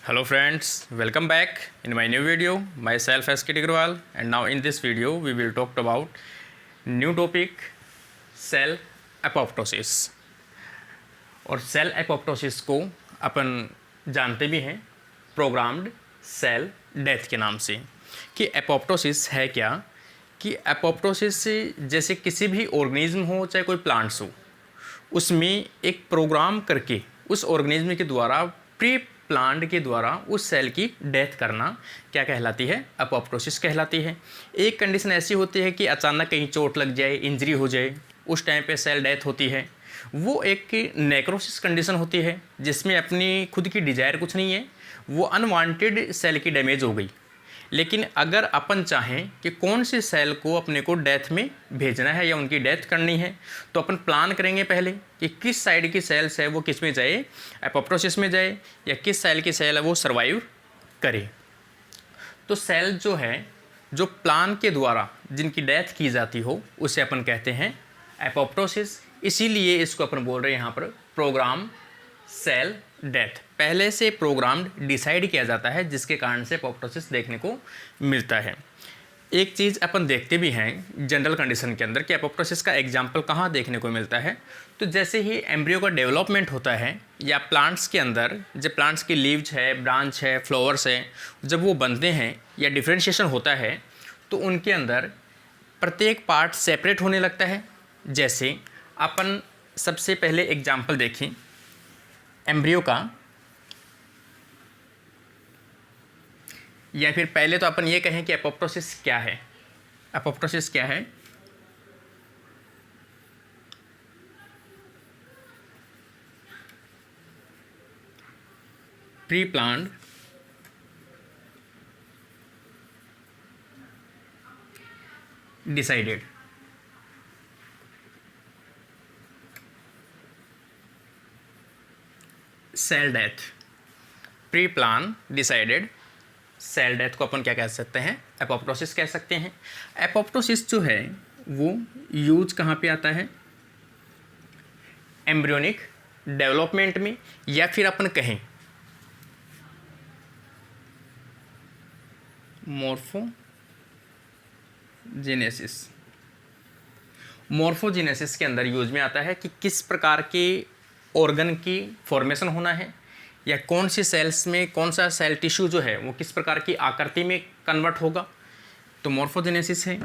Hello friends, welcome back in my new video. Myself S.K. Tigrawal, and now in this video we will talk about new topic cell apoptosis। और cell apoptosis को अपन जानते भी हैं programmed cell death के नाम से। कि apoptosis है क्या, कि एपोप्टोसिस से जैसे किसी भी ऑर्गेनिज्म हो चाहे कोई प्लांट्स हो, उसमें एक प्रोग्राम करके उस ऑर्गेनिज्म के द्वारा प्री प्लांट के द्वारा उस सेल की डेथ करना क्या कहलाती है, एपोप्टोसिस कहलाती है। एक कंडीशन ऐसी होती है कि अचानक कहीं चोट लग जाए, इंजरी हो जाए, उस टाइम पे सेल डेथ होती है। वो एक नेक्रोसिस कंडीशन होती है जिसमें अपनी खुद की डिजायर कुछ नहीं है, वो अनवांटेड सेल की डैमेज हो गई। लेकिन अगर अपन चाहें कि कौन से सेल को अपने को डेथ में भेजना है या उनकी डेथ करनी है, तो अपन प्लान करेंगे पहले कि किस साइड की सेल्स है वो किस में जाए, एपोप्टोसिस में जाए, या किस सेल की सेल है वो सर्वाइव करे। तो सेल जो है, जो प्लान के द्वारा जिनकी डेथ की जाती हो, उसे अपन कहते हैं एपोप्टोसिस। इसीलिए इसको अपन बोल रहे हैं यहाँ पर प्रोग्राम सेल डेथ। पहले से प्रोग्राम डिसाइड किया जाता है जिसके कारण से एपोप्टोसिस देखने को मिलता है। एक चीज़ अपन देखते भी हैं जनरल कंडीशन के अंदर कि एपोप्टोसिस का एग्जाम्पल कहाँ देखने को मिलता है। तो जैसे ही एम्ब्रियो का डेवलपमेंट होता है या प्लांट्स के अंदर, जब प्लांट्स की लीव्स है, ब्रांच है, फ्लावर्स है, जब वो बनते हैं या डिफ्रेंशिएशन होता है तो उनके अंदर प्रत्येक पार्ट सेपरेट होने लगता है। जैसे अपन सबसे पहले एग्जाम्पल देखें एम्ब्रियो का, या फिर पहले तो अपन ये कहें कि एपोप्टोसिस क्या है। एपोप्टोसिस क्या है? Pre planned decided cell death. Pre plan decided cell death को अपन क्या कह सकते हैं, एपोप्टोसिस कह सकते हैं। एपोप्टोसिस जो है वो यूज कहाँ पे आता है, एम्ब्रियोनिक डेवलपमेंट में, या फिर अपन कहें मॉर्फोजेनेसिस। मॉर्फोजेनेसिस के अंदर यूज में आता है कि किस प्रकार के ऑर्गन की फॉर्मेशन होना है, या कौन सी सेल्स में कौन सा सेल टिश्यू जो है वो किस प्रकार की आकृति में कन्वर्ट होगा, तो मॉर्फोजेनेसिस है।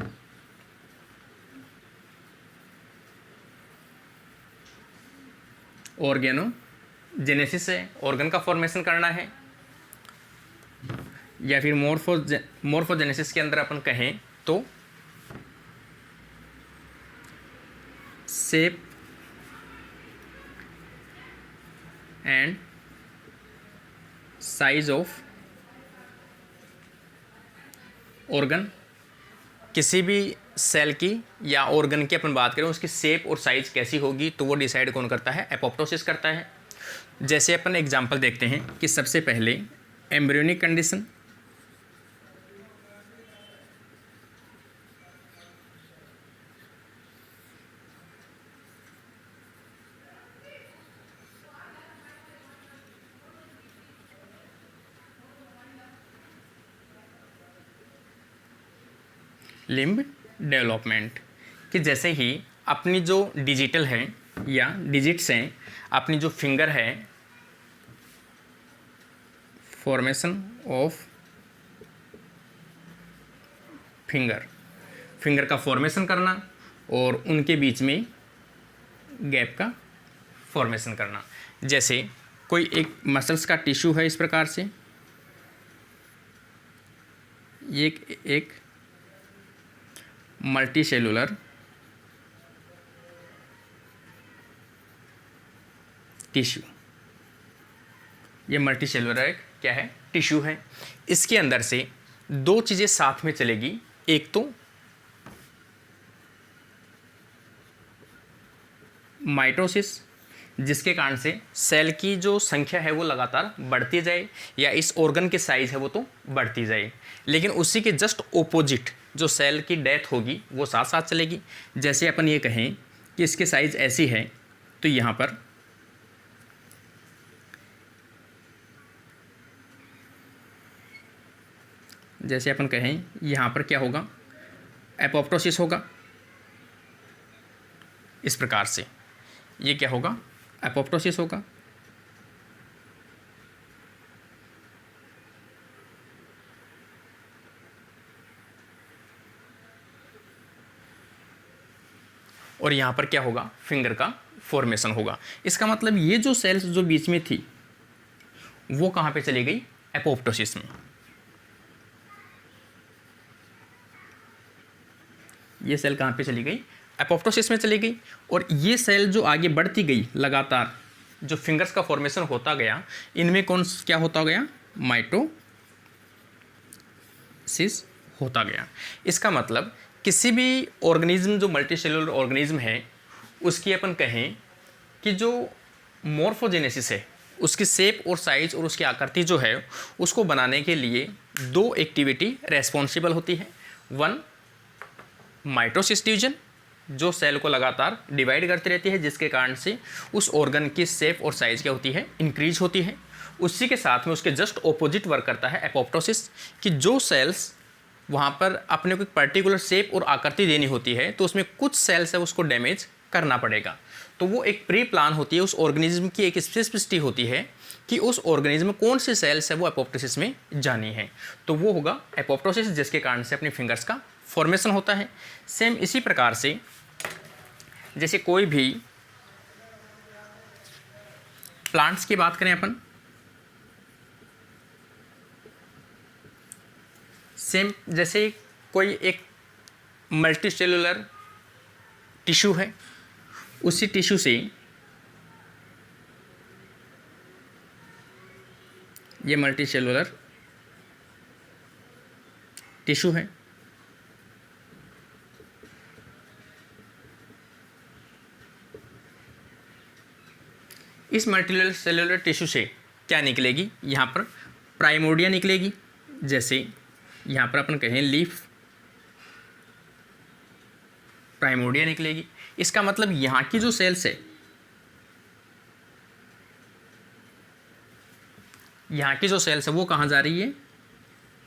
ऑर्गेनोजेनेसिस है, ऑर्गन का फॉर्मेशन करना है। या फिर मॉर्फोजेनेसिस के अंदर अपन कहें तो shape and size of organ. किसी भी सेल की या ऑर्गन की अपन बात करें, उसकी शेप और साइज कैसी होगी तो वो डिसाइड कौन करता है, एपोप्टोसिस करता है। जैसे अपन एग्जांपल देखते हैं कि सबसे पहले एम्ब्रियोनिक कंडीशन, लिम्ब डेवलपमेंट। कि जैसे ही अपनी जो डिजिटल है या डिजिट्स हैं, अपनी जो फिंगर है, फॉर्मेशन ऑफ फिंगर का फॉर्मेशन करना और उनके बीच में गैप का फॉर्मेशन करना। जैसे कोई एक मसल्स का टिश्यू है इस प्रकार से, ये एक मल्टी सेलुलर टिश्यू, ये मल्टी सेलुलर एक क्या है, टिश्यू है। इसके अंदर से दो चीज़ें साथ में चलेगी, एक तो माइटोसिस, जिसके कारण से सेल की जो संख्या है वो लगातार बढ़ती जाए, या इस ऑर्गन के साइज है वो तो बढ़ती जाए। लेकिन उसी के जस्ट ओपोजिट जो सेल की डेथ होगी वो साथ साथ चलेगी। जैसे अपन ये कहें कि इसके साइज ऐसी है, तो यहाँ पर जैसे अपन कहें यहाँ पर क्या होगा, एपोप्टोसिस होगा। इस प्रकार से ये क्या होगा, एपोप्टोसिस होगा। और यहाँ पर क्या होगा, फिंगर का फॉर्मेशन होगा। इसका मतलब ये जो सेल्स जो बीच में थी वो कहाँ पे चली गई, एपोप्टोसिस में। ये सेल कहाँ पे चली गई, एपोप्टोसिस में चली गई। और ये सेल जो आगे बढ़ती गई लगातार, जो फिंगर्स का फॉर्मेशन होता गया, इनमें कौन क्या होता गया, माइटोसिस होता गया। इसका मतलब किसी भी ऑर्गेनिज्म जो मल्टीसेलुलर ऑर्गेनिज्म है उसकी अपन कहें कि जो मॉर्फोजेनेसिस है, उसकी शेप और साइज और उसकी आकृति जो है उसको बनाने के लिए दो एक्टिविटी रेस्पॉन्सिबल होती है। वन, माइटोसिस डिवीजन, जो सेल को लगातार डिवाइड करती रहती है, जिसके कारण से उस ऑर्गन की शेप और साइज क्या होती है, इंक्रीज होती है। उसी के साथ में उसके जस्ट ऑपोजिट वर्क करता है एपोप्टोसिस, कि जो सेल्स वहाँ पर अपने को एक पर्टिकुलर शेप और आकृति देनी होती है तो उसमें कुछ सेल्स है उसको डैमेज करना पड़ेगा। तो वो एक प्री प्लान होती है, उस ऑर्गेनिज्म की एक स्पेसिफिसिटी होती है कि उस ऑर्गेनिज्म में कौन सी सेल्स है वो एपोप्टोसिस में जानी है। तो वो होगा एपोप्टोसिस, जिसके कारण से अपनी फिंगर्स का फॉर्मेशन होता है। सेम इसी प्रकार से जैसे कोई भी प्लांट्स की बात करें अपन, सेम जैसे कोई एक मल्टीसेलुलर टिश्यू है, उसी टिश्यू से ये मल्टीसेलुलर टिश्यू है, इस मल्टीसेलुलर टिश्यू से क्या निकलेगी, यहाँ पर प्राइमोर्डिया निकलेगी। जैसे यहाँ पर अपन कहें लीफ प्राइमोर्डिया निकलेगी। इसका मतलब यहाँ की जो सेल्स है, यहाँ की जो सेल्स है वो कहाँ जा रही है,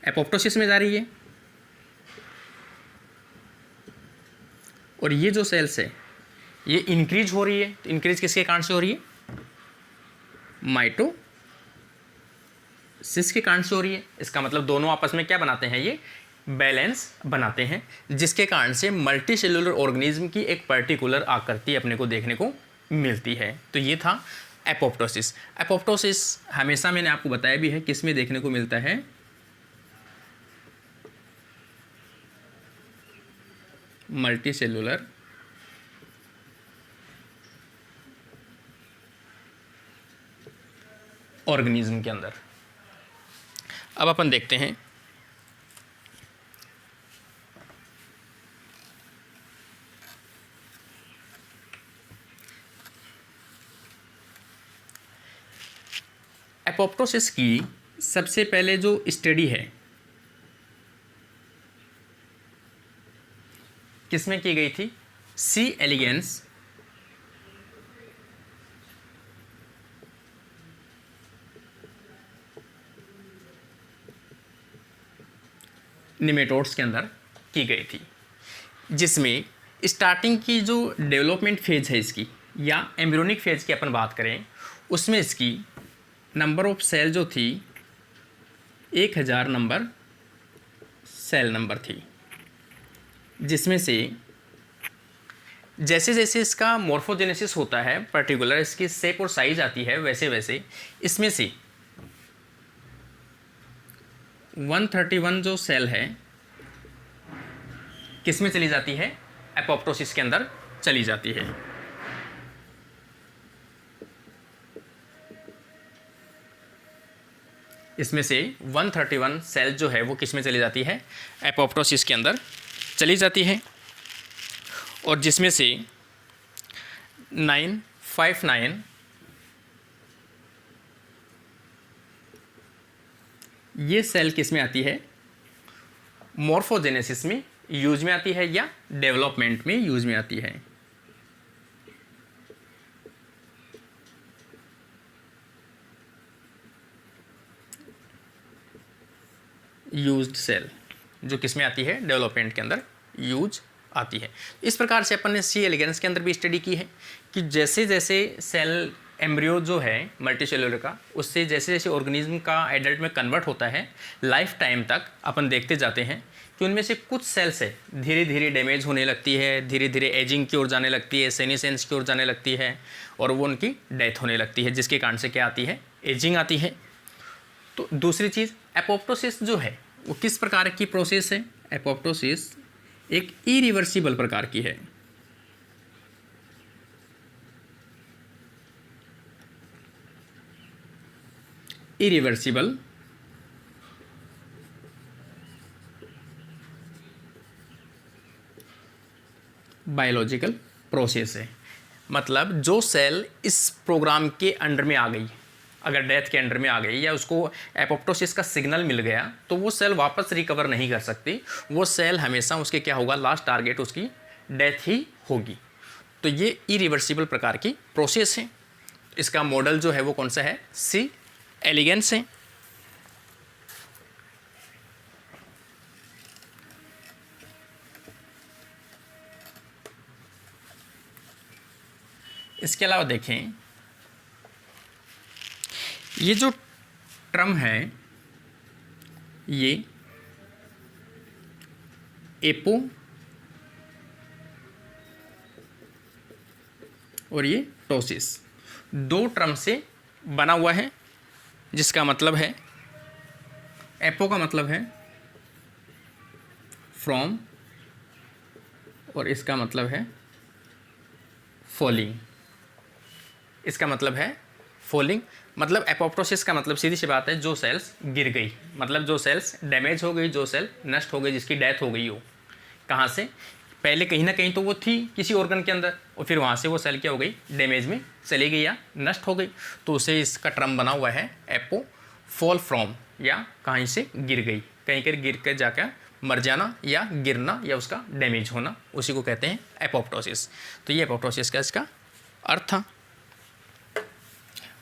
एपोप्टोसिस में जा रही है। और ये जो सेल्स है ये इंक्रीज हो रही है, तो इंक्रीज किसके कारण से हो रही है, माइटोसिस के कारण से हो रही है। इसका मतलब दोनों आपस में क्या बनाते हैं, ये बैलेंस बनाते हैं, जिसके कारण से मल्टी सेलुलर ऑर्गेनिज्म की एक पर्टिकुलर आकृति अपने को देखने को मिलती है। तो ये था एपोप्टोसिस। एपोप्टोसिस हमेशा मैंने आपको बताया भी है किस में देखने को मिलता है, मल्टी सेलुलर ऑर्गेनिज्म के अंदर। अब अपन देखते हैं एपोप्टोसिस की सबसे पहले जो स्टडी है किसमें की गई थी, सी एलिगेंस निमेटोड्स के अंदर की गई थी, जिसमें स्टार्टिंग की जो डेवलपमेंट फेज है इसकी, या एम्ब्रियोनिक फेज की अपन बात करें, उसमें इसकी नंबर ऑफ सेल जो थी 1000 नंबर सेल नंबर थी, जिसमें से जैसे जैसे इसका मॉर्फोजेनेसिस होता है, पर्टिकुलर इसकी शेप और साइज आती है, वैसे वैसे इसमें से 131 जो सेल है किस में चली जाती है, एपोप्टोसिस के अंदर चली जाती है। इसमें से 131 सेल जो है वो किस में चली जाती है, एपोप्टोसिस के अंदर चली जाती है। और जिसमें से 959 ये सेल किस में आती है, मॉर्फोजेनेसिस में यूज में आती है या डेवलपमेंट में यूज में आती है। यूज्ड सेल, जो किस में आती है, डेवलपमेंट के अंदर यूज आती है। इस प्रकार से अपन ने सी एलिगेंस के अंदर भी स्टडी की है कि जैसे जैसे सेल एम्ब्रियो जो है मल्टीसेलुलर का, उससे जैसे जैसे ऑर्गेनिज्म का एडल्ट में कन्वर्ट होता है, लाइफ टाइम तक अपन देखते जाते हैं कि उनमें से कुछ सेल्स है धीरे धीरे डैमेज होने लगती है, धीरे धीरे एजिंग की ओर जाने लगती है, सेनिसेंस की ओर जाने लगती है, और वो उनकी डेथ होने लगती है, जिसके कारण से क्या आती है, एजिंग आती है। तो दूसरी चीज़ एपोप्टोसिस जो है वो किस प्रकार की प्रोसेस है, एपोप्टोसिस एक इरिवर्सिबल प्रकार की है। इरिवर्सिबल बायोलॉजिकल प्रोसेस है। मतलब जो सेल इस प्रोग्राम के अंडर में आ गई, अगर डेथ के अंडर में आ गई या उसको एपोप्टोसिस का सिग्नल मिल गया, तो वो सेल वापस रिकवर नहीं कर सकती। वो सेल हमेशा उसके क्या होगा, लास्ट टारगेट उसकी डेथ ही होगी। तो ये इरिवर्सिबल प्रकार की प्रोसेस है। इसका मॉडल जो है वो कौन सा है, सी एलिगेंस है। इसके अलावा देखें, ये जो टर्म है ये एपो और ये टोसिस, दो टर्म से बना हुआ है, जिसका मतलब है एपो का मतलब है फ्रॉम और इसका मतलब है फॉलिंग। इसका मतलब है फॉलिंग, मतलब एपोप्टोसिस का मतलब सीधी सी बात है जो सेल्स गिर गई, मतलब जो सेल्स डैमेज हो गई, जो सेल नष्ट हो गई, जिसकी डेथ हो गई हो। कहाँ से, पहले कहीं ना कहीं तो वो थी किसी ऑर्गन के अंदर, और फिर वहाँ से वो सेल क्या हो गई, डैमेज में चली गई या नष्ट हो गई, तो उसे इसका टर्म बना हुआ है एपो, फॉल फ्रॉम, या कहीं से गिर गई, कहीं कर गिर कर जाकर मर जाना या गिरना या उसका डैमेज होना, उसी को कहते हैं एपोप्टोसिस। तो ये एपोप्टोसिस का इसका अर्थ था।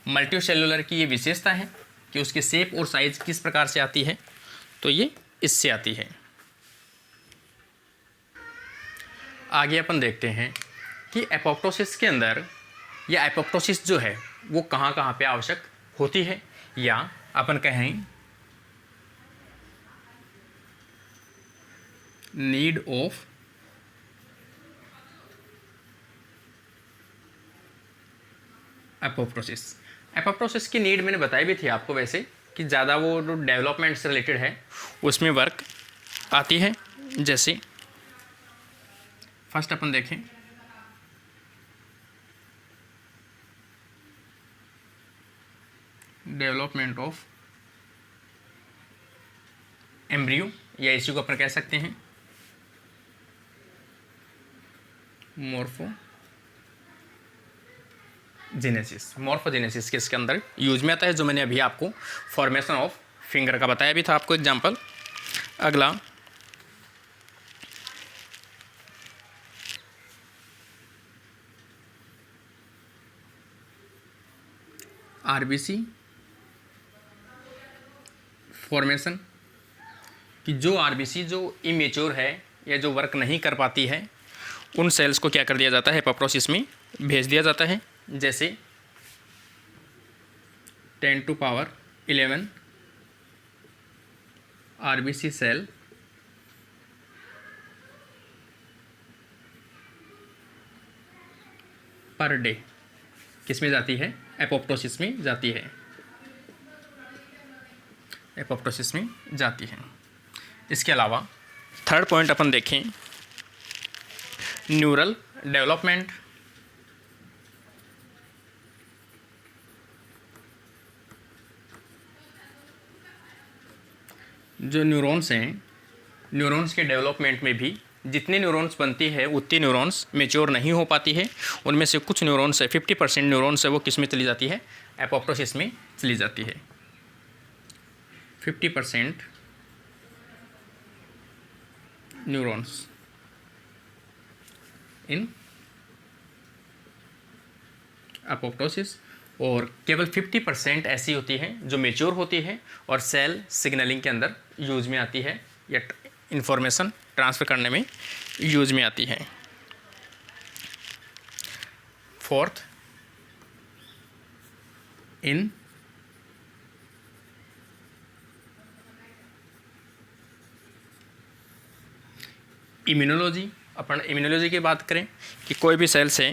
मल्टीसेलुलर की ये विशेषता है कि उसकी शेप और साइज किस प्रकार से आती है, तो ये इससे आती है। आगे अपन देखते हैं कि एपोप्टोसिस के अंदर या एपोप्टोसिस जो है वो कहाँ कहाँ पे आवश्यक होती है, या अपन कहें नीड ऑफ एपोप्टोसिस। एपोप्टोसिस की नीड मैंने बताई भी थी आपको वैसे, कि ज़्यादा वो जो डेवलपमेंट से रिलेटेड है उसमें वर्क आती है। जैसे फर्स्ट अपन देखें डेवलपमेंट ऑफ एम्ब्रियो, या इसी को अपन कह सकते हैं मोर्फोजेनेसिस। मोर्फोजेनेसिस किसके अंदर यूज में आता है, जो मैंने अभी आपको फॉर्मेशन ऑफ फिंगर का बताया भी था आपको एग्जांपल। अगला आरबीसी फॉर्मेशन, कि जो आरबीसी जो इमेच्योर है या जो वर्क नहीं कर पाती है, उन सेल्स को क्या कर दिया जाता है, एपोप्टोसिस में भेज दिया जाता है। जैसे 10⁻11 आरबीसी सेल पर डे किस में जाती है, एपोप्टोसिस में जाती है, एपोप्टोसिस में जाती है। इसके अलावा थर्ड पॉइंट अपन देखें न्यूरल डेवलपमेंट। जो न्यूरॉन्स हैं, न्यूरॉन्स के डेवलपमेंट में भी जितने न्यूरॉन्स बनती है उतनी न्यूरॉन्स मेच्योर नहीं हो पाती है। उनमें से कुछ न्यूरॉन्स है, 50% न्यूरॉन्स है वो किस में चली जाती है, एपोप्टोसिस में चली जाती है। 50% न्यूरॉन्स इन एपोप्टोसिस, और केवल 50% ऐसी होती है जो मेच्योर होती है और सेल सिग्नलिंग के अंदर यूज में आती है या इंफॉर्मेशन ट्रांसफ़र करने में यूज में आती है। फोर्थ, इन इम्यूनोलॉजी, अपन इम्यूनोलॉजी की बात करें कि कोई भी सेल से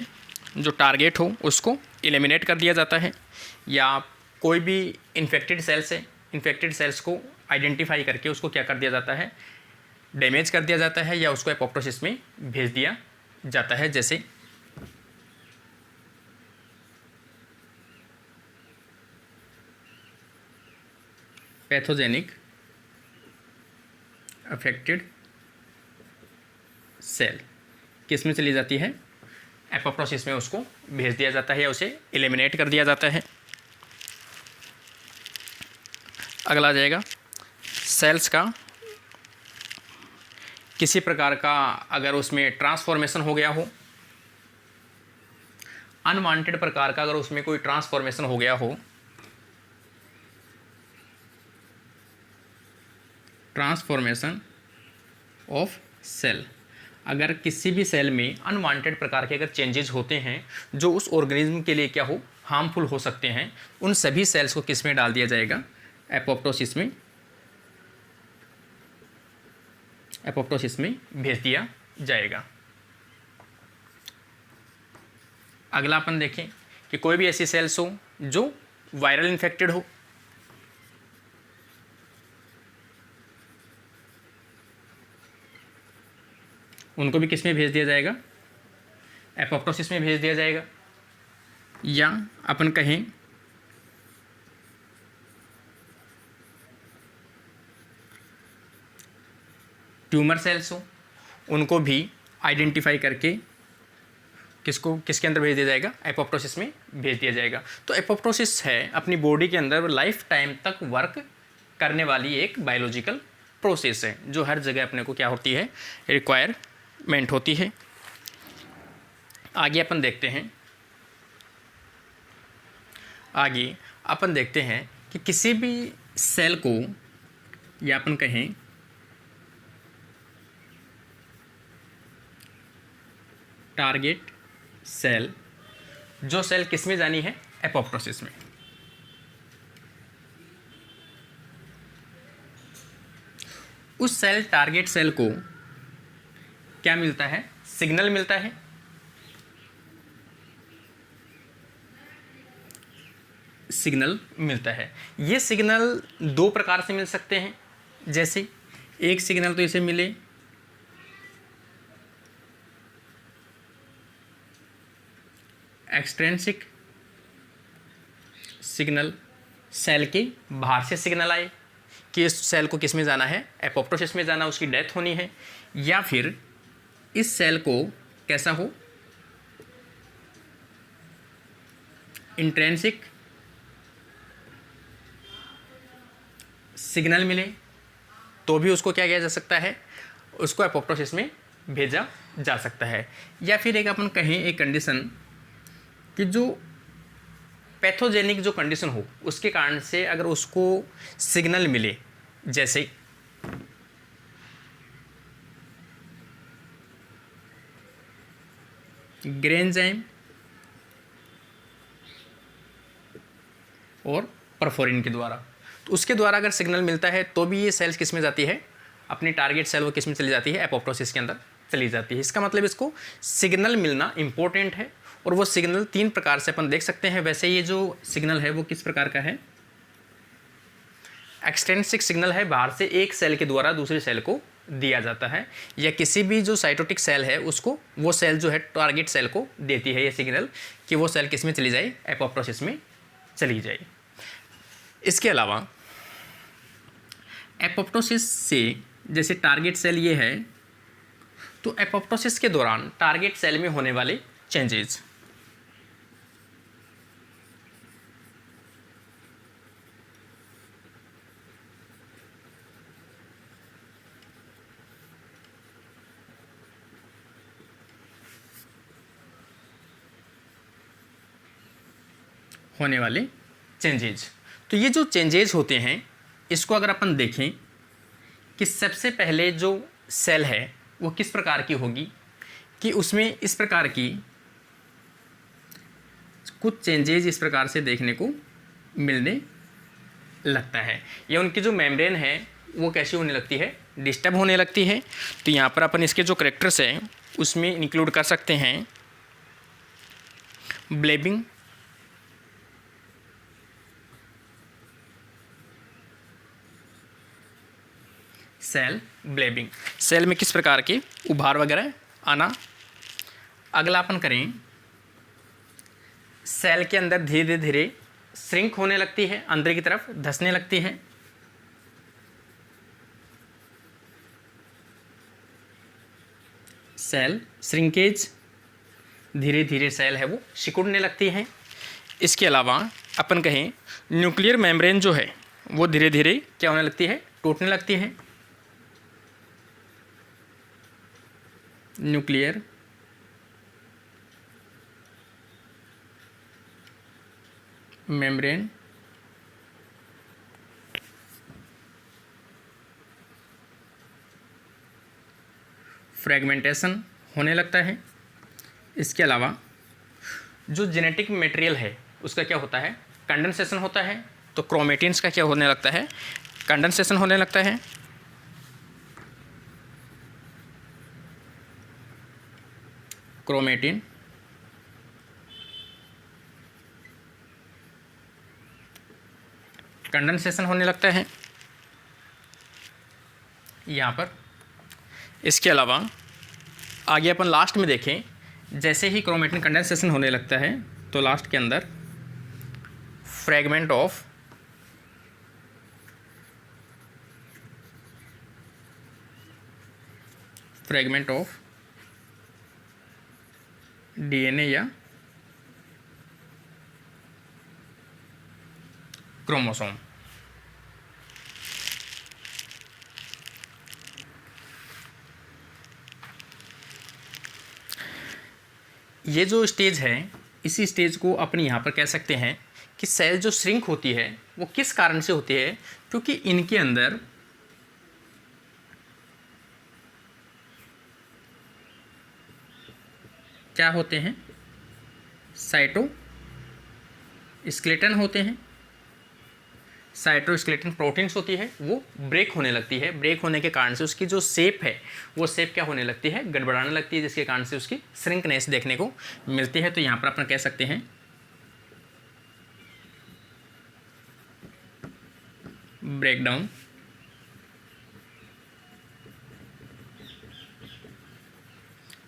जो टारगेट हो उसको एलिमिनेट कर दिया जाता है, या कोई भी इन्फेक्टेड सेल्स को आइडेंटिफाई करके उसको क्या कर दिया जाता है, डैमेज कर दिया जाता है या उसको एपोप्टोसिस में भेज दिया जाता है। जैसे पैथोजेनिक अफेक्टेड सेल किस में चली जाती है, एपोप्टोसिस में उसको भेज दिया जाता है या उसे एलिमिनेट कर दिया जाता है। अगला आ जाएगा सेल्स का किसी प्रकार का अगर उसमें ट्रांसफॉर्मेशन हो गया हो, अनवांटेड प्रकार का अगर उसमें कोई ट्रांसफॉर्मेशन हो गया हो, ट्रांसफॉर्मेशन ऑफ सेल, अगर किसी भी सेल में अनवांटेड प्रकार के अगर चेंजेस होते हैं जो उस ऑर्गेनिज्म के लिए क्या हो, हार्मफुल हो सकते हैं, उन सभी सेल्स को किस में डाल दिया जाएगा, एपोप्टोसिस में, एपोप्टोसिस में भेज दिया जाएगा। अगला अपन देखें कि कोई भी ऐसी सेल्स हो जो वायरल इन्फेक्टेड हो, उनको भी किस में भेज दिया जाएगा, एपोप्टोसिस में भेज दिया जाएगा। या अपन कहें ट्यूमर सेल्स हो, उनको भी आइडेंटिफाई करके किसके अंदर भेज दिया जाएगा, एपोप्टोसिस में भेज दिया जाएगा। तो एपोप्टोसिस है अपनी बॉडी के अंदर लाइफ टाइम तक वर्क करने वाली एक बायोलॉजिकल प्रोसेस है जो हर जगह अपने को क्या होती है, रिक्वायरमेंट होती है। आगे अपन देखते हैं कि किसी भी सेल को, या अपन कहें टारगेट सेल, जो सेल किस में जानी है, एपोप्टोसिस में। उस सेल टारगेट सेल को क्या मिलता है, सिग्नल मिलता है। सिग्नल मिलता है। ये सिग्नल दो प्रकार से मिल सकते हैं। जैसे एक सिग्नल तो इसे मिले एक्सट्रेंसिक सिग्नल, सेल के बाहर से सिग्नल आए कि इस सेल को किस में जाना है, एपोप्टोसिस में जाना, उसकी डेथ होनी है। या फिर इस सेल को कैसा हो, इंट्रेंसिक सिग्नल मिले तो भी उसको क्या किया जा सकता है, उसको एपोप्टोसिस में भेजा जा सकता है। या फिर एक अपन कहें एक कंडीशन कि जो पैथोजेनिक जो कंडीशन हो उसके कारण से अगर उसको सिग्नल मिले, जैसे ग्रेन्जाइम और परफोरिन के द्वारा, तो उसके द्वारा अगर सिग्नल मिलता है तो भी ये सेल्स किस में जाती है, अपनी टारगेट सेल वो किस में चली जाती है, एपोप्टोसिस के अंदर चली जाती है। इसका मतलब इसको सिग्नल मिलना इंपॉर्टेंट है। और वो सिग्नल तीन प्रकार से अपन देख सकते हैं। वैसे ये जो सिग्नल है वो किस प्रकार का है, एक्सटेंसिक सिग्नल है, बाहर से एक सेल के द्वारा दूसरे सेल को दिया जाता है, या किसी भी जो साइटोटिक सेल है उसको वो सेल जो है टारगेट सेल को देती है ये सिग्नल कि वो सेल किस में चली जाए, एपोप्टोसिस में चली जाए। इसके अलावा एपोप्टोसिस से जैसे टारगेट सेल ये है, तो एपोप्टोसिस के दौरान टारगेट सेल में होने वाले चेंजेस, होने वाले चेंजेज। तो ये जो चेंजेज होते हैं इसको अगर अपन देखें कि सबसे पहले जो सेल है वो किस प्रकार की होगी कि उसमें इस प्रकार की कुछ चेंजेज इस प्रकार से देखने को मिलने लगता है, या उनकी जो मेम्ब्रेन है वो कैसी होने लगती है, डिस्टर्ब होने लगती है। तो यहाँ पर अपन इसके जो करेक्टर्स हैं उसमें इंक्लूड कर सकते हैं ब्लेबिंग, सेल ब्लेबिंग, सेल में किस प्रकार के उभार वगैरह आना। अगला अपन करें, सेल के अंदर धीरे धीरे श्रिंक होने लगती है, अंदर की तरफ धंसने लगती है। सेल श्रिंकेज, धीरे धीरे सेल है वो सिकुड़ने लगती है। इसके अलावा अपन कहें न्यूक्लियर मेम्ब्रेन जो है वो धीरे धीरे क्या होने लगती है, टूटने लगती है। न्यूक्लियर मेम्ब्रेन फ्रेगमेंटेशन होने लगता है। इसके अलावा जो जेनेटिक मटेरियल है उसका क्या होता है, कंडेंसेशन होता है। तो क्रोमेटिन्स का क्या होने लगता है, कंडेंसेशन होने लगता है। क्रोमेटिन कंडेंसेशन होने लगता है यहाँ पर। इसके अलावा आगे अपन लास्ट में देखें, जैसे ही क्रोमेटिन कंडेंसेशन होने लगता है तो लास्ट के अंदर फ्रेगमेंट ऑफ डीएनए या क्रोमोसोम। ये जो स्टेज है इसी स्टेज को अपन यहाँ पर कह सकते हैं कि सेल जो श्रिंक होती है वो किस कारण से होती है, क्योंकि इनके अंदर क्या होते हैं, साइटोस्केलेटन होते हैं। साइटोस्केलेटन प्रोटीन्स होती है वो ब्रेक होने लगती है। ब्रेक होने के कारण से उसकी जो शेप है वो शेप क्या होने लगती है, गड़बड़ाने लगती है, जिसके कारण से उसकी श्रिंकनेस देखने को मिलती है। तो यहाँ पर अपन कह सकते हैं ब्रेकडाउन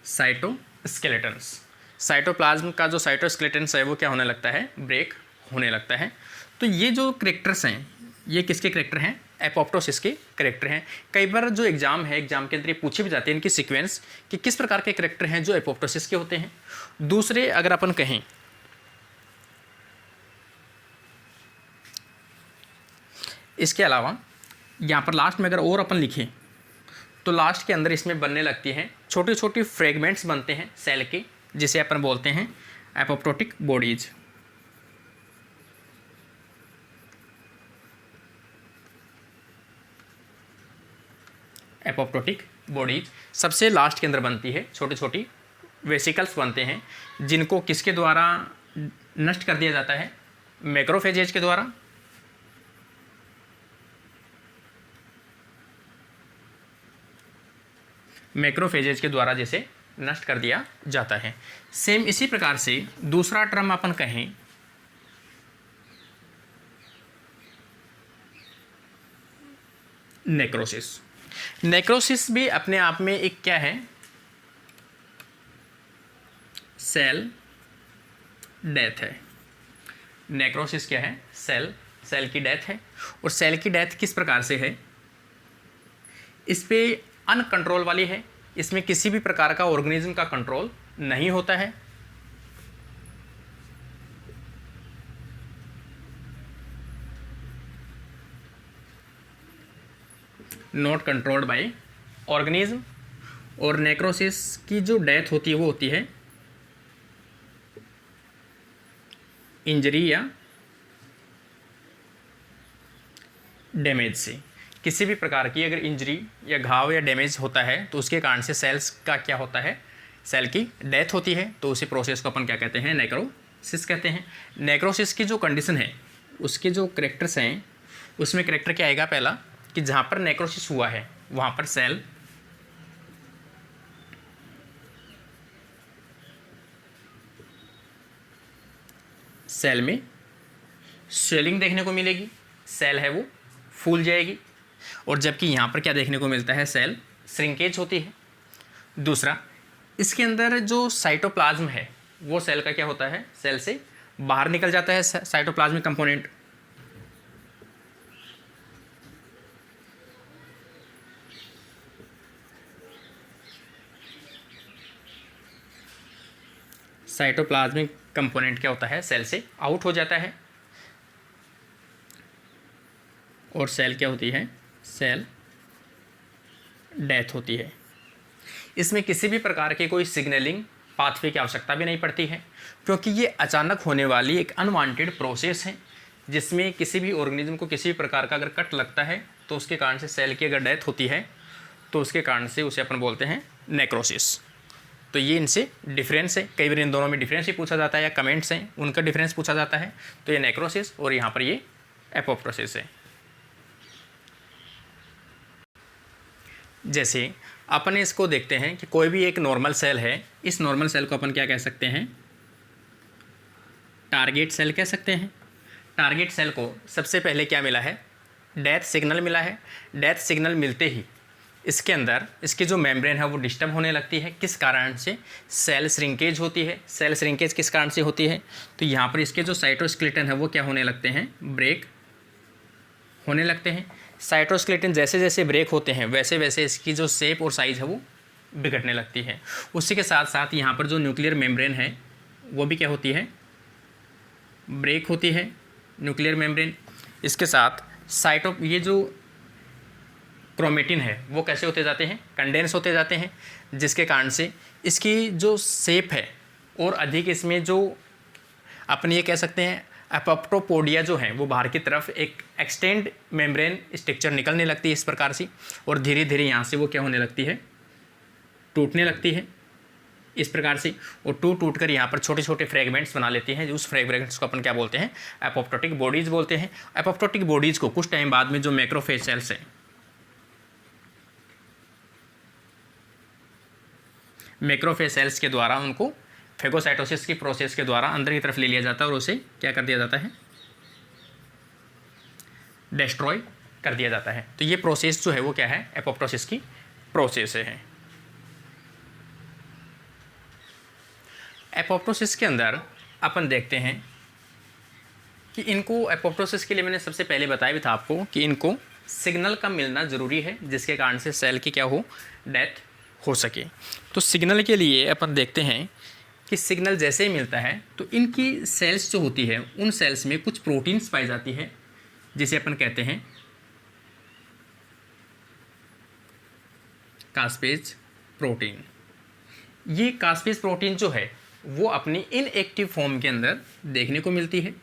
साइटोस्केलेटन्स। साइटोप्लाज्म का जो साइटोस्केलेटन्स है वो क्या होने लगता है, ब्रेक होने लगता है। तो ये जो करेक्टर्स हैं ये किसके करेक्टर हैं, एपोप्टोसिस के करेक्टर हैं। कई बार जो एग्जाम है, एग्जाम के अंदर ये पूछे भी जाते हैं इनकी सीक्वेंस कि किस प्रकार के करेक्टर हैं जो एपोप्टोसिस के होते हैं। दूसरे अगर अपन कहें, इसके अलावा यहाँ पर लास्ट में अगर और अपन लिखें तो लास्ट के अंदर इसमें बनने लगती हैं छोटी छोटी फ्रेगमेंट्स बनते हैं सेल के, जिसे अपन बोलते हैं एपोप्टोटिक बॉडीज। एपोप्टोटिक बॉडीज सबसे लास्ट के अंदर बनती है, छोटी छोटी वेसिकल्स बनते हैं जिनको किसके द्वारा नष्ट कर दिया जाता है, मैक्रोफेजेज के द्वारा। मैक्रोफेजेज के द्वारा जिसे नष्ट कर दिया जाता है। सेम इसी प्रकार से दूसरा टर्म अपन कहें नेक्रोसिस। नेक्रोसिस भी अपने आप में एक क्या है, सेल डेथ है। नेक्रोसिस क्या है, सेल की डेथ है। और सेल की डेथ किस प्रकार से है, इस पे अनकंट्रोल वाली है, इसमें किसी भी प्रकार का ऑर्गेनिज्म का कंट्रोल नहीं होता है। Not controlled by organism. और नेक्रोसिस की जो डेथ होती है वो होती है इंजरी या डैमेज से। किसी भी प्रकार की अगर इंजरी या घाव या डैमेज होता है तो उसके कारण से सेल्स का क्या होता है, सेल की डेथ होती है, तो उसी प्रोसेस को अपन क्या कहते हैं, नेक्रोसिस कहते हैं। नेक्रोसिस की जो कंडीशन है, उसके जो करेक्टर्स हैं, उसमें करेक्टर क्या आएगा, पहला कि जहाँ पर नेक्रोसिस हुआ है वहाँ पर सेल में स्वेलिंग देखने को मिलेगी, सेल है वो फूल जाएगी, और जबकि यहाँ पर क्या देखने को मिलता है, सेल श्रिंकेज होती है। दूसरा, इसके अंदर जो साइटोप्लाज्म है वो सेल का क्या होता है, सेल से बाहर निकल जाता है साइटोप्लाज्मिक कंपोनेंट। साइटोप्लाज्मिक कंपोनेंट क्या होता है, सेल से आउट हो जाता है, और सेल क्या होती है, सेल डेथ होती है। इसमें किसी भी प्रकार की कोई सिग्नलिंग पाथवे की आवश्यकता भी नहीं पड़ती है, क्योंकि ये अचानक होने वाली एक अनवांटेड प्रोसेस है, जिसमें किसी भी ऑर्गेनिज्म को किसी भी प्रकार का अगर कट लगता है तो उसके कारण से सेल की अगर डेथ होती है तो उसके कारण से उसे अपन बोलते हैं नेक्रोसिस। तो ये इनसे डिफरेंस है, कई बार इन दोनों में डिफरेंस ही पूछा जाता है, या कमेंट्स हैं उनका डिफरेंस पूछा जाता है। तो ये नेक्रोसिस और यहाँ पर ये एपोप्टोसिस है। जैसे अपन इसको देखते हैं कि कोई भी एक नॉर्मल सेल है, इस नॉर्मल सेल को अपन क्या कह सकते हैं, टारगेट सेल कह सकते हैं। टारगेट सेल को सबसे पहले क्या मिला है, डेथ सिग्नल मिला है। डेथ सिग्नल मिलते ही इसके अंदर इसकी जो मेम्ब्रेन है वो डिस्टर्ब होने लगती है। किस कारण से, सेल श्रिंकेज होती है। सेल श्रिंकेज किस कारण से होती है, तो यहाँ पर इसके जो साइटोस्केलेटन है वो क्या होने लगते हैं, ब्रेक होने लगते हैं। साइटोस्केलेटन जैसे जैसे ब्रेक होते हैं वैसे वैसे इसकी जो शेप और साइज़ है वो बिगड़ने लगती है। उसी के साथ साथ यहाँ पर जो न्यूक्लियर मेम्ब्रेन है वो भी क्या होती है, ब्रेक होती है, न्यूक्लियर मेम्ब्रेन। इसके साथ ये जो क्रोमेटिन है वो कैसे होते जाते हैं, कंडेंस होते जाते हैं, जिसके कारण से इसकी जो शेप है और अधिक इसमें जो अपन ये कह सकते हैं एपोप्टोपोडिया जो है वो बाहर की तरफ एक एक्सटेंड मेम्ब्रेन स्ट्रक्चर निकलने लगती है इस प्रकार से, और धीरे धीरे यहाँ से वो क्या होने लगती है, टूटने लगती है इस प्रकार से, और टूट कर यहाँ पर छोटे छोटे फ्रेगमेंट्स बना लेती हैं। उस फ्रेगमेंट्स को अपन क्या बोलते हैं, एपोप्टोटिक बॉडीज़ बोलते हैं। एपोप्टोटिक बॉडीज़ को कुछ टाइम बाद में जो मैक्रोफेज सेल्स हैं, मैक्रोफेज सेल्स के द्वारा उनको फेगोसाइटोसिस की प्रोसेस के द्वारा अंदर की तरफ ले लिया जाता है और उसे क्या कर दिया जाता है, डिस्ट्रॉय कर दिया जाता है। तो ये प्रोसेस जो है वो क्या है, एपोप्टोसिस की प्रोसेस है। एपोप्टोसिस के अंदर अपन देखते हैं कि इनको, एपोप्टोसिस के लिए मैंने सबसे पहले बताया भी था आपको कि इनको सिग्नल का मिलना ज़रूरी है, जिसके कारण से सेल की क्या हो, डेथ हो सके। तो सिग्नल के लिए अपन देखते हैं कि सिग्नल जैसे ही मिलता है तो इनकी सेल्स जो होती है उन सेल्स में कुछ प्रोटीन्स पाई जाती है, जिसे अपन कहते हैं कास्पेज प्रोटीन। ये कास्पेज प्रोटीन जो है वो अपनी इनएक्टिव फॉर्म के अंदर देखने को मिलती है,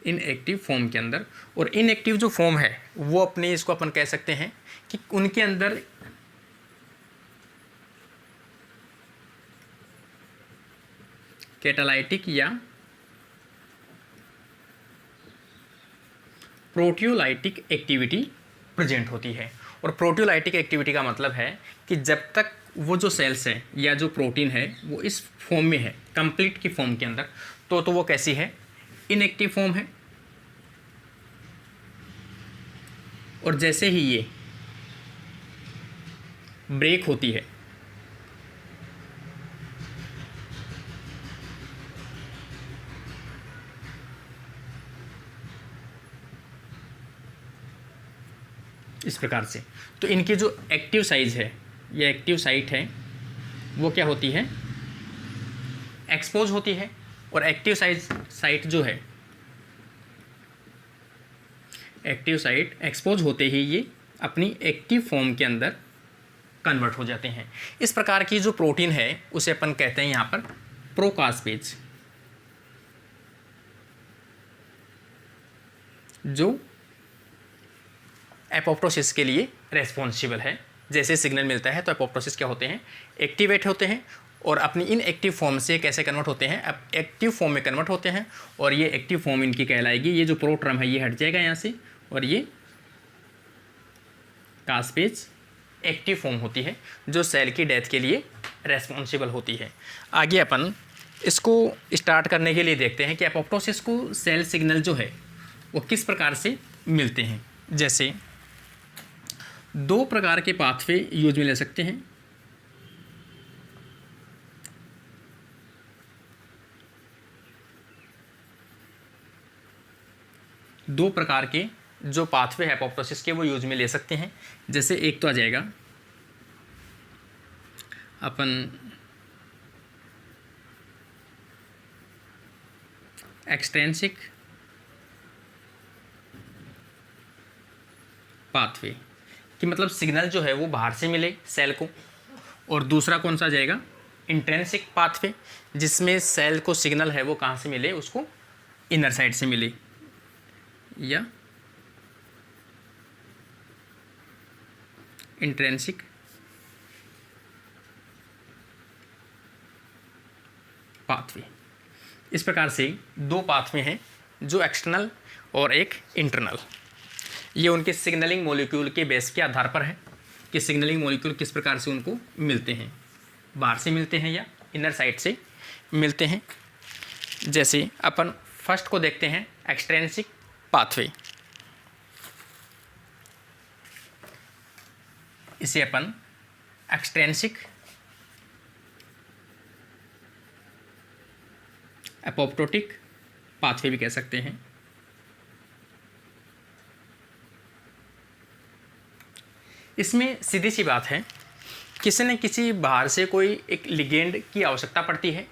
इनएक्टिव फॉर्म के अंदर। और इनएक्टिव जो फॉर्म है वो अपने, इसको अपन कह सकते हैं कि उनके अंदर कैटालाइटिक या प्रोटियोलाइटिक एक्टिविटी प्रेजेंट होती है। और प्रोटियोलाइटिक एक्टिविटी का मतलब है कि जब तक वो जो सेल्स है या जो प्रोटीन है वो इस फॉर्म में है, कंप्लीट की फॉर्म के अंदर, तो वो कैसी है, इनएक्टिव फॉर्म है। और जैसे ही ये ब्रेक होती है, इस प्रकार से, तो इनकी जो एक्टिव साइज है या एक्टिव साइट है वो क्या होती है, एक्सपोज होती है। और एक्टिव साइट जो है, एक्टिव साइट एक्सपोज होते ही ये अपनी एक्टिव फॉर्म के अंदर कन्वर्ट हो जाते हैं। इस प्रकार की जो प्रोटीन है उसे अपन कहते हैं यहाँ पर प्रोकास्पेज। जो एपोप्टोसिस के लिए रेस्पॉन्सिबल है। जैसे सिग्नल मिलता है तो एपोप्टोसिस क्या होते हैं, एक्टिवेट होते हैं और अपनी इनएक्टिव फॉर्म से कैसे कन्वर्ट होते हैं, अब एक्टिव फॉर्म में कन्वर्ट होते हैं और ये एक्टिव फॉर्म इनकी कहलाएगी। ये जो प्रोटर्म है ये हट जाएगा यहाँ से और ये कास्पेज एक्टिव फॉर्म होती है जो सेल की डेथ के लिए रेस्पॉन्सिबल होती है। आगे अपन इसको स्टार्ट करने के लिए देखते हैं कि एपोप्टोसिस को सेल सिग्नल जो है वो किस प्रकार से मिलते हैं। जैसे दो प्रकार के पाथवे यूज में ले सकते हैं। दो प्रकार के जो पाथवे है एपोप्टोसिस के वो यूज में ले सकते हैं। जैसे एक तो आ जाएगा अपन एक्सट्रिंसिक पाथवे कि मतलब सिग्नल जो है वो बाहर से मिले सेल को, और दूसरा कौन सा आ जाएगा, इंट्रिंसिक पाथवे, जिसमें सेल को सिग्नल है वो कहाँ से मिले, उसको इनर साइड से मिले, या इंट्रिंसिक पाथवे। इस प्रकार से दो पाथवे हैं, जो एक्सटर्नल और एक इंटरनल। ये उनके सिग्नलिंग मॉलिक्यूल के बेस के आधार पर है कि सिग्नलिंग मॉलिक्यूल किस प्रकार से उनको मिलते हैं, बाहर से मिलते हैं या इनर साइड से मिलते हैं। जैसे अपन फर्स्ट को देखते हैं, एक्सट्रिंसिक पाथवे। इसे अपन एक्सट्रिंसिक एपोप्टोटिक पाथवे भी कह सकते हैं। इसमें सीधी सी बात है, किसी न किसी बाहर से कोई एक लिगेंड की आवश्यकता पड़ती है।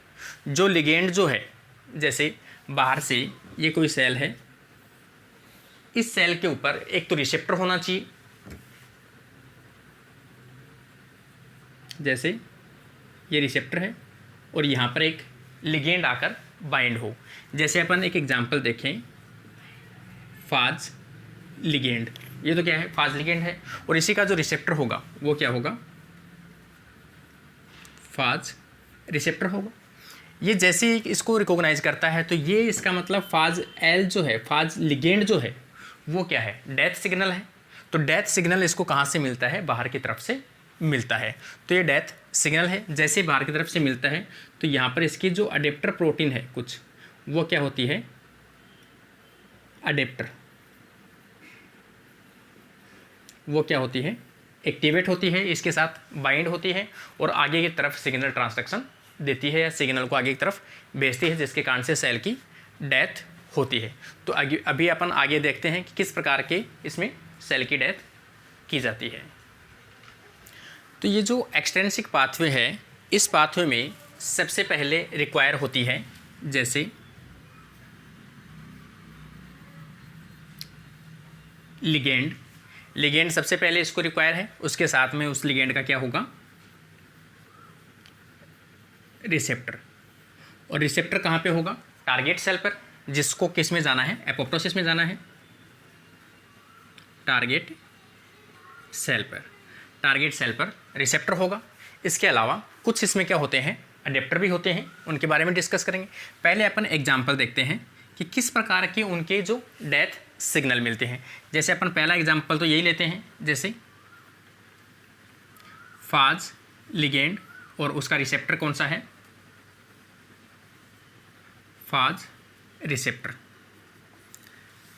जो लिगेंड जो है, जैसे बाहर से ये कोई सेल है, इस सेल के ऊपर एक तो रिसेप्टर होना चाहिए, जैसे ये रिसेप्टर है और यहाँ पर एक लिगेंड आकर बाइंड हो। जैसे अपन एक एग्जांपल देखें, फाज लिगेंड। ये तो क्या है, फाज लिगेंड है, और इसी का जो रिसेप्टर होगा वो क्या होगा, फाज रिसेप्टर होगा। ये जैसे ही इसको रिकॉग्नाइज करता है तो ये इसका मतलब फाज एल जो है, फाज लिगेंड जो है वो क्या है, डेथ सिग्नल है। तो डेथ सिग्नल इसको कहाँ से मिलता है, बाहर की तरफ से मिलता है। तो ये डेथ सिग्नल है। जैसे बाहर की तरफ से मिलता है तो यहाँ पर इसकी जो अडेप्टर प्रोटीन है कुछ, वो क्या होती है, अडेप्टर, वो क्या होती है, एक्टिवेट होती है, इसके साथ बाइंड होती है और आगे की तरफ सिग्नल ट्रांसडक्शन देती है या सिग्नल को आगे की तरफ भेजती है, जिसके कारण से सेल की डेथ होती है। तो अभी अपन आगे देखते हैं कि किस प्रकार के इसमें सेल की डेथ की जाती है। तो ये जो एक्सट्रिंसिक पाथवे है, इस पाथवे में सबसे पहले रिक्वायर होती है, जैसे लिगेंड। लिगेंड सबसे पहले इसको रिक्वायर है, उसके साथ में उस लिगेंड का क्या होगा, रिसेप्टर। और रिसेप्टर कहाँ पे होगा, टारगेट सेल पर, जिसको किस में जाना है, एपोप्टोसिस में जाना है, टारगेट सेल पर। टारगेट सेल पर रिसेप्टर होगा। इसके अलावा कुछ इसमें क्या होते हैं, अडेप्टर भी होते हैं, उनके बारे में डिस्कस करेंगे। पहले अपन एग्जांपल देखते हैं कि किस प्रकार के उनके जो डेथ सिग्नल मिलते हैं। जैसे अपन पहला एग्जांपल तो यही लेते हैं, जैसे फाज लिगेंड और उसका रिसेप्टर कौन सा है, फाज रिसेप्टर।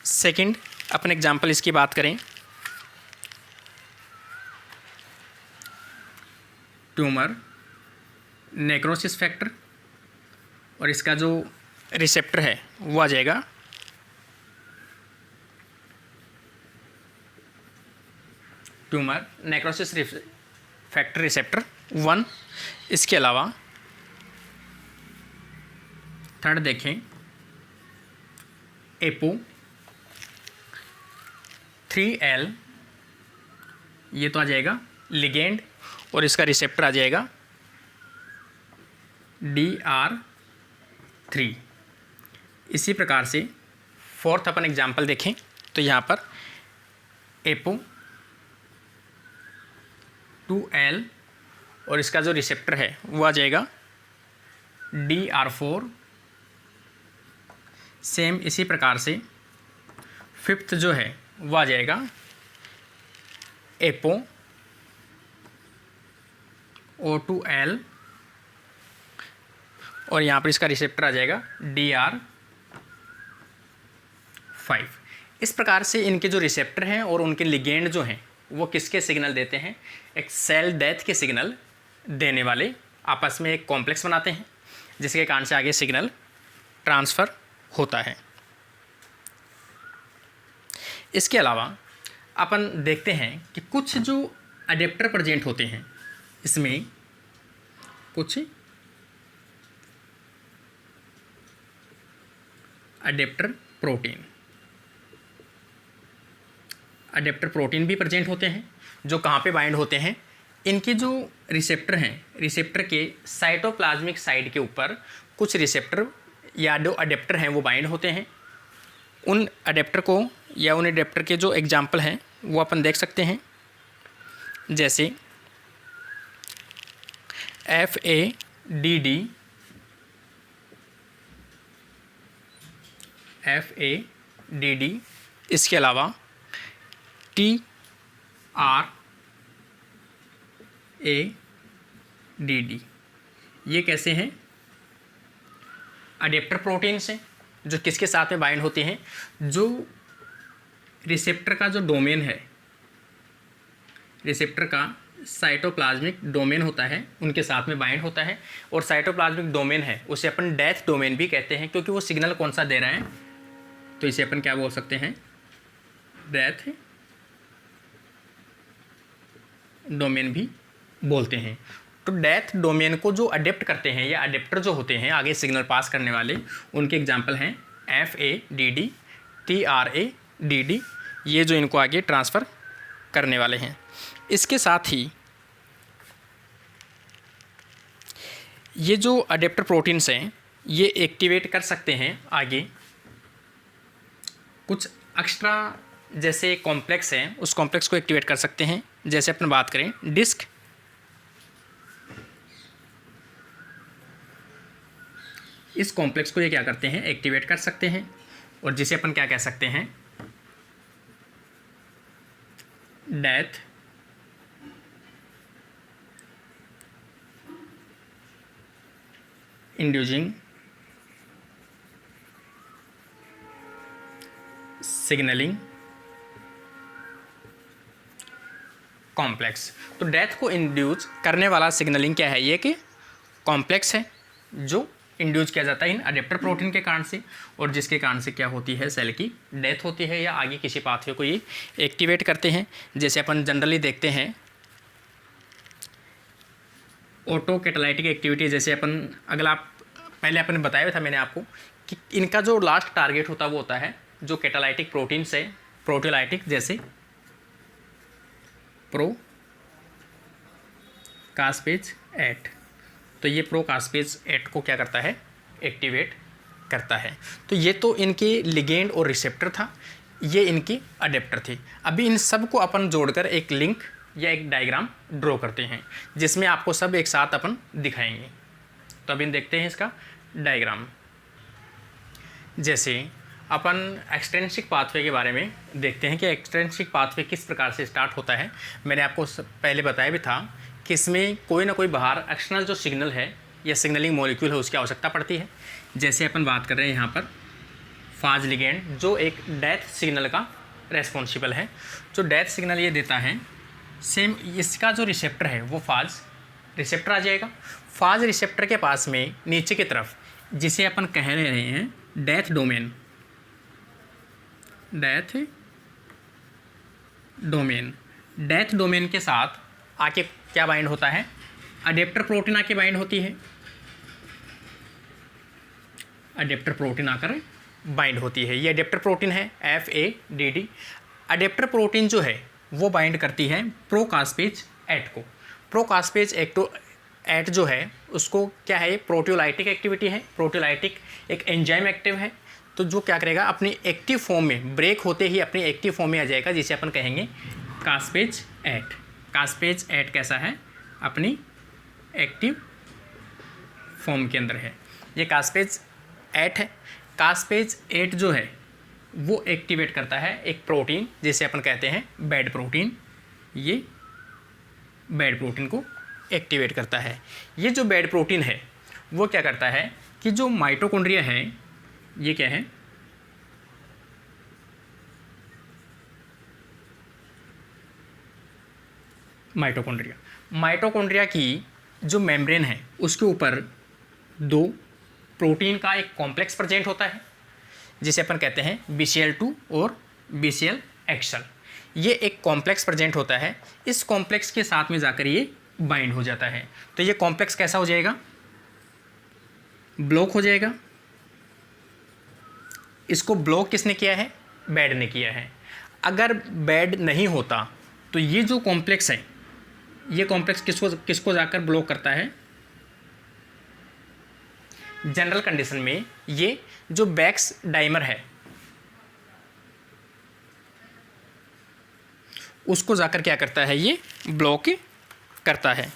सेकंड अपन एग्जांपल इसकी बात करें, ट्यूमर नेक्रोसिस फैक्टर, और इसका जो रिसेप्टर है वो आ जाएगा ट्यूमर नेक्रोसिस फैक्टर रिसेप्टर 1। इसके अलावा थर्ड देखें, एपो 3L, ये तो आ जाएगा लिगेंड और इसका रिसेप्टर आ जाएगा DR3। इसी प्रकार से फोर्थ अपन एग्जांपल देखें, तो यहाँ पर एपो 2L और इसका जो रिसेप्टर है वो आ जाएगा DR4। सेम इसी प्रकार से फिफ्थ जो है वो आ जाएगा एपो O2L और यहाँ पर इसका रिसेप्टर आ जाएगा DR5। इस प्रकार से इनके जो रिसेप्टर हैं और उनके लिगेंड जो हैं वो किसके सिग्नल देते हैं, एक सेल डेथ के सिग्नल देने वाले आपस में एक कॉम्प्लेक्स बनाते हैं, जिसके कारण से आगे सिग्नल ट्रांसफ़र होता है। इसके अलावा अपन देखते हैं कि कुछ जो अडेप्टर प्रेजेंट होते हैं, इसमें कुछ अडेप्टर प्रोटीन भी प्रेजेंट होते हैं, जो कहाँ पे बाइंड होते हैं, इनके जो रिसेप्टर हैं, रिसेप्टर के साइटोप्लाज्मिक साइड के ऊपर कुछ रिसेप्टर या जो अडेप्टर हैं वो बाइंड होते हैं। उन अडेप्टर को या उन अडेप्टर के जो एग्जाम्पल हैं वो अपन देख सकते हैं, जैसे FADD, इसके अलावा TRADD, ये कैसे हैं, अडेप्टर प्रोटीन्स हैं जो किसके साथ में बाइंड होते हैं, जो रिसेप्टर का जो डोमेन है, रिसेप्टर का साइटोप्लाज्मिक डोमेन होता है, उनके साथ में बाइंड होता है। और साइटोप्लाज्मिक डोमेन है उसे अपन डेथ डोमेन भी कहते हैं, क्योंकि वो सिग्नल कौन सा दे रहा है, तो इसे अपन क्या बोल सकते हैं, डेथ डोमेन भी बोलते हैं। तो डेथ डोमेन को जो अडेप्ट करते हैं या अडेप्टर जो होते हैं आगे सिग्नल पास करने वाले, उनके एग्जाम्पल हैं FADD, TRADD, ये जो इनको आगे ट्रांसफ़र करने वाले हैं। इसके साथ ही ये जो अडेप्टर प्रोटीन्स हैं ये एक्टिवेट कर सकते हैं आगे कुछ एक्स्ट्रा जैसे कॉम्प्लेक्स हैं, उस कॉम्प्लेक्स को एक्टिवेट कर सकते हैं। जैसे अपन बात करें डिस्क, इस कॉम्प्लेक्स को ये क्या करते हैं, एक्टिवेट कर सकते हैं, और जिसे अपन क्या कह सकते हैं, डेथ इंड्यूसिंग सिग्नलिंग कॉम्प्लेक्स। तो डेथ को इंड्यूस करने वाला सिग्नलिंग क्या है, ये कि कॉम्प्लेक्स है जो इंड्यूस किया जाता है इन अडेप्टर प्रोटीन के कारण से, और जिसके कारण से क्या होती है, सेल की डेथ होती है या आगे किसी पाथवे को ये एक्टिवेट करते हैं। जैसे अपन जनरली देखते हैं ऑटो कैटालाइटिक एक्टिविटी, जैसे अपन अगला पहले अपन बताया था मैंने आपको कि इनका जो लास्ट टारगेट होता है वो होता है जो कैटालाइटिक प्रोटीन से प्रोटीलाइटिक, जैसे प्रोकास्पेज 8, तो ये प्रोकास्पेज 8 को क्या करता है, एक्टिवेट करता है। तो ये तो इनके लिगेंड और रिसेप्टर था, ये इनकी अडेप्टर थे। अभी इन सब को अपन जोड़कर एक लिंक या एक डायग्राम ड्रॉ करते हैं, जिसमें आपको सब एक साथ अपन दिखाएंगे। तो अभी देखते हैं इसका डायग्राम। जैसे अपन एक्सट्रिंसिक पाथवे के बारे में देखते हैं कि एक्सट्रिंसिक पाथवे किस प्रकार से स्टार्ट होता है। मैंने आपको पहले बताया भी था कि इसमें कोई ना कोई बाहर एक्सटर्नल जो सिग्नल है या सिग्नलिंग मॉलिक्यूल है उसकी आवश्यकता पड़ती है। जैसे अपन बात कर रहे हैं यहाँ पर फाज लिगेंड, जो एक डेथ सिग्नल का रेस्पॉन्सिबल है, जो डेथ सिग्नल ये देता है। सेम इसका जो रिसेप्टर है वो फाज रिसेप्टर आ जाएगा। फाज रिसेप्टर के पास में नीचे की तरफ जिसे अपन कह रहे हैं डेथ डोमेन, डेथ डोमेन के साथ आके क्या बाइंड होता है, अडेप्टर प्रोटीन आके बाइंड होती है, अडेप्टर प्रोटीन आकर बाइंड होती है। ये अडेप्टर प्रोटीन है FADD। अडेप्टर प्रोटीन जो है वो बाइंड करती है प्रोकास्पेज 8 को। प्रोकास्पेज 8 जो है उसको क्या है, प्रोटियोलाइटिक एक्टिविटी है। प्रोटियोलाइटिक एक एंजाइम एक्टिव है तो जो क्या करेगा अपनी एक्टिव फॉर्म में, ब्रेक होते ही अपनी एक्टिव फॉर्म में आ जाएगा, जिसे अपन कहेंगे कास्पेज 8। कास्पेज 8 कैसा है, अपनी एक्टिव फॉर्म के अंदर है। ये कास्पेज 8 है। कास्पेज 8 जो है वो एक्टिवेट करता है एक प्रोटीन, जिसे अपन कहते हैं बैड प्रोटीन। ये बैड प्रोटीन को एक्टिवेट करता है। ये जो बैड प्रोटीन है वो क्या करता है कि जो माइटोकॉन्ड्रिया है, ये क्या है, माइटोकॉन्ड्रिया। माइटोकॉन्ड्रिया की जो मेम्ब्रेन है उसके ऊपर दो प्रोटीन का एक कॉम्प्लेक्स प्रेजेंट होता है, जिसे अपन कहते हैं BCL2 और BCL-XL। ये एक कॉम्प्लेक्स प्रेजेंट होता है। इस कॉम्प्लेक्स के साथ में जाकर ये बाइंड हो जाता है। तो ये कॉम्प्लेक्स कैसा हो जाएगा, ब्लॉक हो जाएगा। इसको ब्लॉक किसने किया है, बैड ने किया है। अगर बैड नहीं होता तो ये जो कॉम्प्लेक्स है, ये कॉम्प्लेक्स किसको जाकर ब्लॉक करता है, जनरल कंडीशन में ये जो बैक्स डाइमर है उसको जाकर क्या करता है, ये ब्लॉक करता है।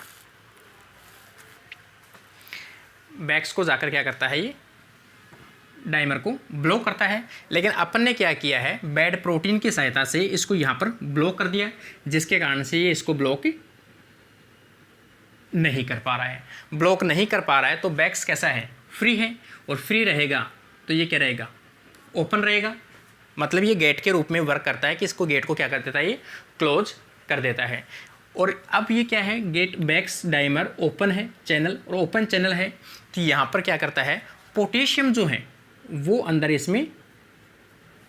बैक्स को जाकर क्या करता है, ये डाइमर को ब्लॉक करता है। लेकिन अपन ने क्या किया है, बैड प्रोटीन की सहायता से इसको यहाँ पर ब्लॉक कर दिया, जिसके कारण से ये इसको ब्लॉक नहीं कर पा रहा है। ब्लॉक नहीं कर पा रहा है तो बैक्स कैसा है, फ्री है। और फ्री रहेगा तो ये क्या रहेगा, ओपन रहेगा। मतलब ये गेट के रूप में वर्क करता है कि इसको गेट को क्या कर देता है, ये क्लोज कर देता है। और अब ये क्या है, गेट बैक्स डाइमर ओपन है चैनल, और ओपन चैनल है तो यहाँ पर क्या करता है, पोटेशियम जो है वो अंदर इसमें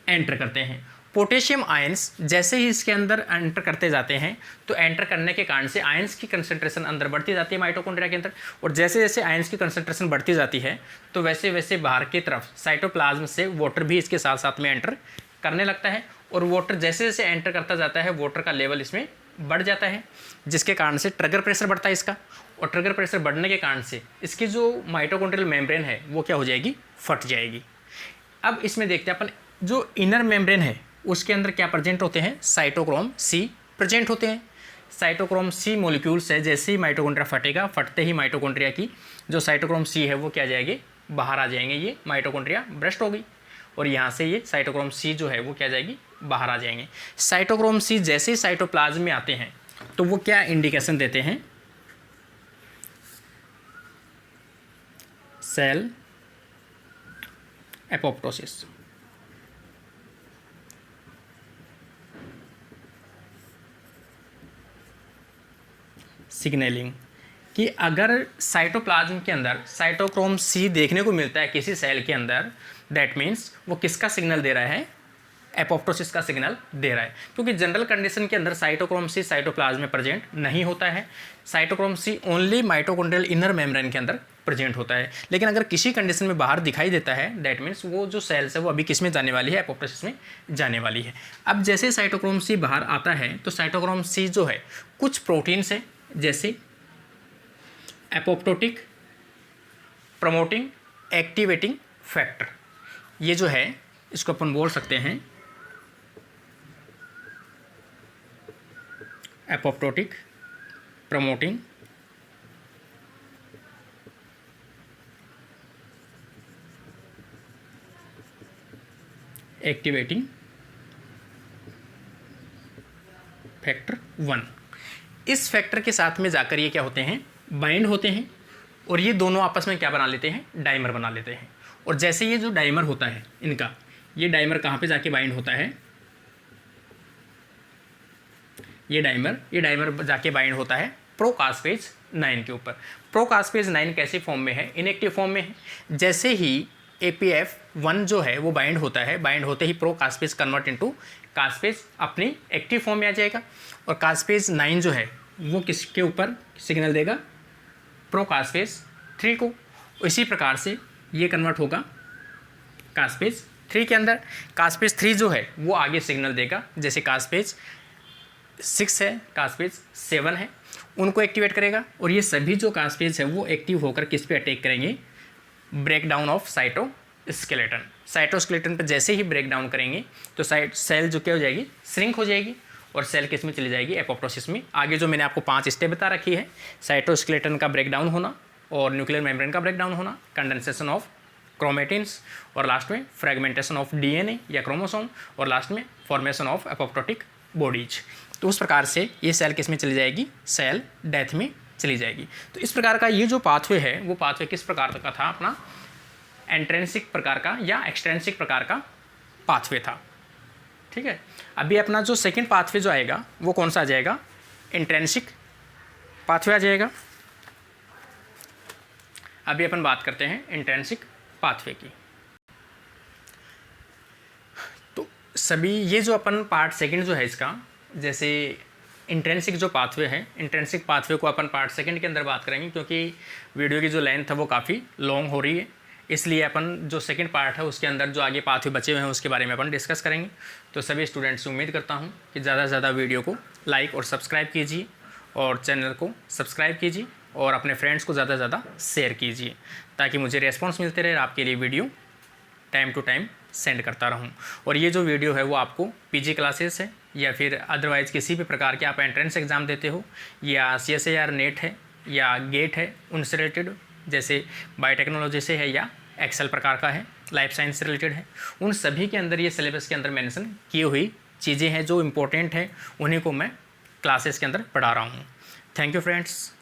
एंटर करते हैं। पोटेशियम आयंस जैसे ही इसके अंदर एंटर करते जाते हैं तो एंटर करने के कारण से आयंस की कंसंट्रेशन अंदर बढ़ती जाती है माइटोकॉन्ड्रिया के अंदर। और जैसे जैसे आयंस की कंसंट्रेशन बढ़ती जाती है तो वैसे वैसे बाहर की तरफ साइटोप्लाज्म से वाटर भी इसके साथ साथ में एंटर करने लगता है। और वाटर जैसे जैसे एंटर करता जाता है वाटर का लेवल इसमें बढ़ जाता है, जिसके कारण से ट्रिगर प्रेशर बढ़ता है इसका। और ट्रिगर प्रेशर बढ़ने के कारण से इसकी जो माइटोकॉन्ड्रियल मेम्ब्रेन है वो क्या हो जाएगी, फट जाएगी। अब इसमें देखते हैं अपन, जो इनर मेम्ब्रेन है उसके अंदर क्या प्रेजेंट होते हैं, साइटोक्रोम C प्रेजेंट होते हैं। साइटोक्रोम C मॉलिक्यूल्स है, जैसे ही माइटोकॉन्ड्रिया फटेगा, फटते ही माइटोकॉन्ड्रिया की जो साइटोक्रोम C है वो क्या जाएंगे, बाहर आ जाएंगे। ये माइटोकॉन्ड्रिया ब्रस्ट हो गई और यहाँ से ये साइटोक्रोम C जो है वो क्या जाएगी, बाहर आ जाएंगे। साइटोक्रोम C जैसे ही साइटोप्लाज्म में आते हैं तो वो क्या इंडिकेशन देते हैं, सेल एपोप्टोसिस। सिग्नलिंग कि अगर साइटोप्लाज्म के अंदर साइटोक्रोम C देखने को मिलता है किसी सेल के अंदर, दैट मीन्स वो किसका सिग्नल दे रहा है, एपोप्टोसिस का सिग्नल दे रहा है। क्योंकि जनरल कंडीशन के अंदर साइटोक्रोम C साइटोप्लाज्म में प्रेजेंट नहीं होता है। Cytochrome C only mitochondrial inner membrane के अंदर प्रेजेंट होता है। लेकिन अगर किसी कंडीशन में बाहर दिखाई देता है, दैट मीन्स वो जो सेल्स है वो अभी किस में जाने वाली है, एपोप्टोसिस में जाने वाली है। अब जैसे साइटोक्रोम C बाहर आता है तो साइटोक्रोम C जो है कुछ प्रोटीन्स है, जैसे एपोप्टोटिक प्रमोटिंग एक्टिवेटिंग फैक्टर, ये जो है इसको अपन बोल सकते हैं एपोप्टोटिक प्रमोटिंग एक्टिवेटिंग फैक्टर 1। इस फैक्टर के साथ में जाकर ये क्या होते हैं, बाइंड होते हैं और ये दोनों आपस में क्या बना लेते हैं, डाइमर बना लेते हैं। और जैसे ये जो डाइमर होता है इनका, ये डाइमर कहाँ पे जाके बाइंड होता है, ये डाइमर जाके बाइंड होता है प्रोकास्पेज 9 के ऊपर। प्रोकास्पेज 9 कैसी फॉर्म में है, इनएक्टिव फॉर्म में है। जैसे ही APF1 जो है वो बाइंड होता है, बाइंड होते ही प्रोकास्पेज कन्वर्ट इनटू कास्पेज अपनी एक्टिव फॉर्म में आ जाएगा। और कास्पेज 9 जो है वो किसके ऊपर सिग्नल देगा, प्रोकास्पेज 3 को। इसी प्रकार से ये कन्वर्ट होगा कास्पेज 3 के अंदर। कास्पेज 3 जो है वो आगे सिग्नल देगा, जैसे कास्पेज 6 है, कास्पेज 7 है, उनको एक्टिवेट करेगा। और ये सभी जो कास्पेज है वो एक्टिव होकर किस पे अटैक करेंगे, ब्रेकडाउन ऑफ साइटोस्केलेटन। साइटोस्केलेटन पर जैसे ही ब्रेक डाउन करेंगे तो सेल जो क्या हो जाएगी, श्रिंक हो जाएगी और सेल किस में चली जाएगी, एपोप्टोसिस में। आगे जो मैंने आपको 5 स्टेप बता रखी है, साइटोस्केलेटन का ब्रेक डाउन होना और न्यूक्लियर मेम्ब्रेन का ब्रेक डाउन होना, कंडेंसेशन ऑफ क्रोमेटिन्स और लास्ट में फ्रेगमेंटेशन ऑफ डीएनए या क्रोमोसोम और लास्ट में फॉर्मेशन ऑफ एपोप्टोटिक बॉडीज। तो उस प्रकार से ये सेल किस में चली जाएगी, सेल डेथ में चली जाएगी। तो इस प्रकार का ये जो पाथवे है वो पाथवे किस प्रकार का था, अपना एंट्रेंसिक प्रकार का या एक्सट्रेंसिक प्रकार का पाथवे था। ठीक है, अभी अपना जो सेकंड पाथवे जो आएगा वो कौन सा आ जाएगा, इंट्रेंसिक पाथवे आ जाएगा। अभी अपन बात करते हैं इंट्रेंसिक पाथवे की। तो सभी ये जो अपन पार्ट सेकंड जो है इसका, जैसे इंट्रेंसिक जो पाथवे है, इंट्रेंसिक पाथवे को अपन पार्ट सेकंड के अंदर बात करेंगे क्योंकि वीडियो की जो लेंथ है वो काफ़ी लॉन्ग हो रही है, इसलिए अपन जो सेकंड पार्ट है उसके अंदर जो आगे पाथवे बचे हुए हैं उसके बारे में अपन डिस्कस करेंगे। तो सभी स्टूडेंट्स से उम्मीद करता हूँ कि ज़्यादा से ज़्यादा वीडियो को लाइक और सब्सक्राइब कीजिए और चैनल को सब्सक्राइब कीजिए और अपने फ्रेंड्स को ज़्यादा से ज़्यादा शेयर कीजिए ताकि मुझे रेस्पॉन्स मिलते रहे, आपके लिए video time to time send करता रहूं। और ये जो वीडियो है वो आपको पीजी क्लासेस है या फिर अदरवाइज़ किसी भी प्रकार के आप एंट्रेंस एग्ज़ाम देते हो या CSIR नेट है या गेट है उनसे रिलेटेड, जैसे बायोटेक्नोलॉजी से है या एक्सेल प्रकार का है, लाइफ साइंस से रिलेटेड है, उन सभी के अंदर ये सिलेबस के अंदर मेंशन की हुई चीज़ें हैं जो इम्पोर्टेंट हैं, उन्हीं को मैं क्लासेस के अंदर पढ़ा रहा हूँ। Thank you friends.